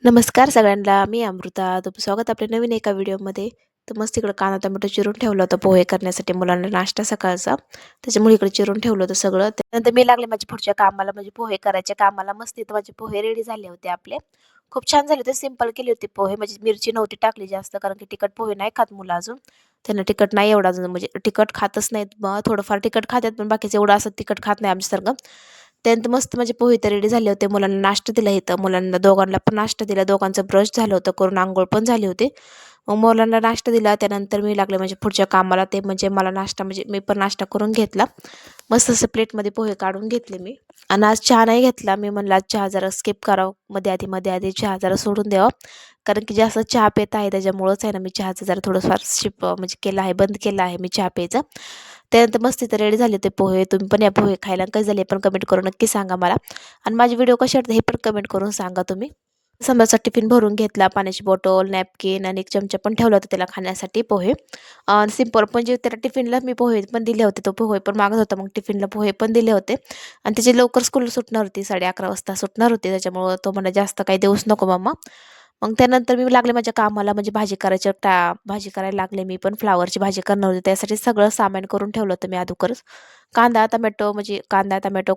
नमस्कार सगळ्यांना. मी अमृता. तुमचं स्वागत आपल्या नवीन एका व्हिडिओमध्ये. तर मस्त इकडं कांदा टोमॅटो चिरून ठेवलं होतं पोहे करण्यासाठी मुलांना नाश्ता सकाळचा. त्याच्यामुळे इकडे चिरून ठेवलं होतं सगळं. त्यानंतर मी लागले माझ्या पुढच्या कामाला म्हणजे पोहे करायच्या कामाला. मस्त इथं माझे पोहे रेडी झाले होते आपले. खूप छान झाले होते. सिंपल केले होते पोहे. म्हणजे मिरची नव्हती टाकली जास्त कारण की तिखट पोहे नाही खात मुलं अजून. त्यांना तिखट नाही एवढा अजून म्हणजे तिखट खातच नाहीत. मग थोडंफार तिखट खातात पण बाकीचं एवढं असं तिखट खात नाही आमच्यासारखं. त्यानंतर मस्त माझे पोहे तर रेडी झाले होते. मुलांना नाश्ता दिला इथं. मुलांना दोघांना पण नाश्ता दिला. दोघांचं ब्रश झालं होतं करून अंघोळ पण झाली होती. मग मुलांना नाश्ता दिला. त्यानंतर मी लागले म्हणजे पुढच्या कामाला. ते म्हणजे मला नाश्ता म्हणजे मी पण नाश्ता करून घेतला. मस्त असं प्लेटमध्ये पोहे काढून घेतले मी. आणि आज चहा नाही घेतला. मी म्हणलं आज चहा जरा स्किप करावं. मध्ये आधी चहा जरा सोडून द्यावं. कारण की जास्त चहा पित आहे त्याच्यामुळंच आहे ना मी चहाचं जरा थोडंफार म्हणजे केलं आहे, बंद केलं आहे मी चहा प्यायचं. त्यानंतर मस्त इथं रेडी झाले ते पोहे. तुम्ही पण या पोहे खायला कसे झाले पण कमेंट करून नक्की सांगा मला. आणि माझे व्हिडिओ कसे वाटतात हे पण कमेंट करून सांगा तुम्ही. समोरचा टिफिन भरून घेतला. पाण्याची बॉटल, नॅपकिन आणि एक चमचा पण ठेवला होता त्याला खाण्यासाठी पोहे. सिंपल म्हणजे त्याला टिफिनला मी पोहे पण दिले होते. तो पोहे पण मागत होता. मग टिफिनला पोहे पण दिले होते. आणि त्याची लवकर स्कूल सुटणार होती. 11:30 वाजता सुटणार होती. त्याच्यामुळं तो म्हणला जास्त काही देऊच नको मम्मा. मग त्यानंतर मी लागले माझ्या कामाला म्हणजे भाजी करायला लागले मी पण फ्लावरची भाजी करणार होते. त्यासाठी सगळं सामान करून ठेवलं होतं मी अगोदरच. कांदा, टोमॅटो,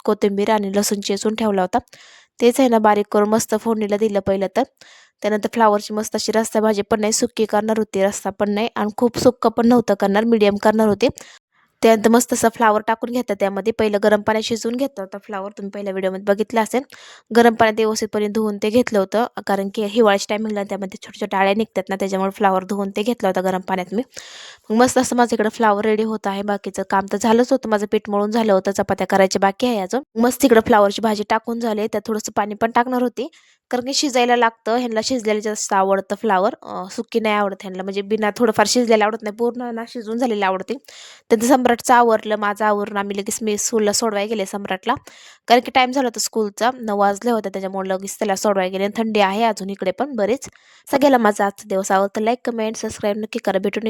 कोथिंबीर आणि लसूण चेचून ठेवला होता. तेच आहे ना बारीक करून मस्त फोडणीला दिलं पहिलं तर. त्यानंतर फ्लावरची मस्त अशी रस्सा भाजी पण नाही, सुकी करणार होती, रस्सा पण नाही आणि खूप सुक्कं पण नव्हतं करणार, मीडियम करणार होते. त्यानंतर मस्त असं फ्लावर टाकून घेतलं त्यामध्ये. पहिलं गरम पाण्यात शिजवून घेतलं होतं फ्लावर. तुम्ही पहिल्या व्हिडिओमध्ये बघितलं असेल. गरम पाण्यात व्यवस्थितपणे धुवून ते घेतलं होतं. कारण की हिवाळ्याच्या टायमिंगला त्यामध्ये छोट्या-छोट्या अळ्या निघतात ना, त्याच्यामुळे फ्लावर धुवून ते घेतलं होतं गरम पाण्यात मी. मग मस्त असं माझं इकडं फ्लावर रेडी होत आहे. बाकीचं काम तर झालंच होतं. माझं पीठ मळून झालं होतं. चपात्या करायच्या बाकी आहे अजून. मस्त इकडं फ्लावरची भाजी टाकून झाली. त्यात थोडंसं पाणी पण टाकणार होती. कारण की शिजायला लागतं. ह्यांना शिजलेलं जास्त आवडतं फ्लावर. सुकी नाही आवडत ह्यांना. म्हणजे बिना थोडंफार शिजलेलं आवडत नाही. पूर्ण ना शिजून झालेलं आवडते. त्यांचं सम्राटचं आवरलं. माझं आवरून आम्ही लगेच मी स्कूलला सोडवायला गेले सम्राटला. कारण की टाईम झाला होता स्कूलचा. 9 वाजले होते. त्याच्यामुळे लगेच त्याला सोडवायला गेले. आणि थंडी आहे अजून इकडे पण बरीच. सगळ्याला माझा आजचा दिवस आवडतं. लाईक, कमेंट, सबस्क्राईब नक्की करा. भेटून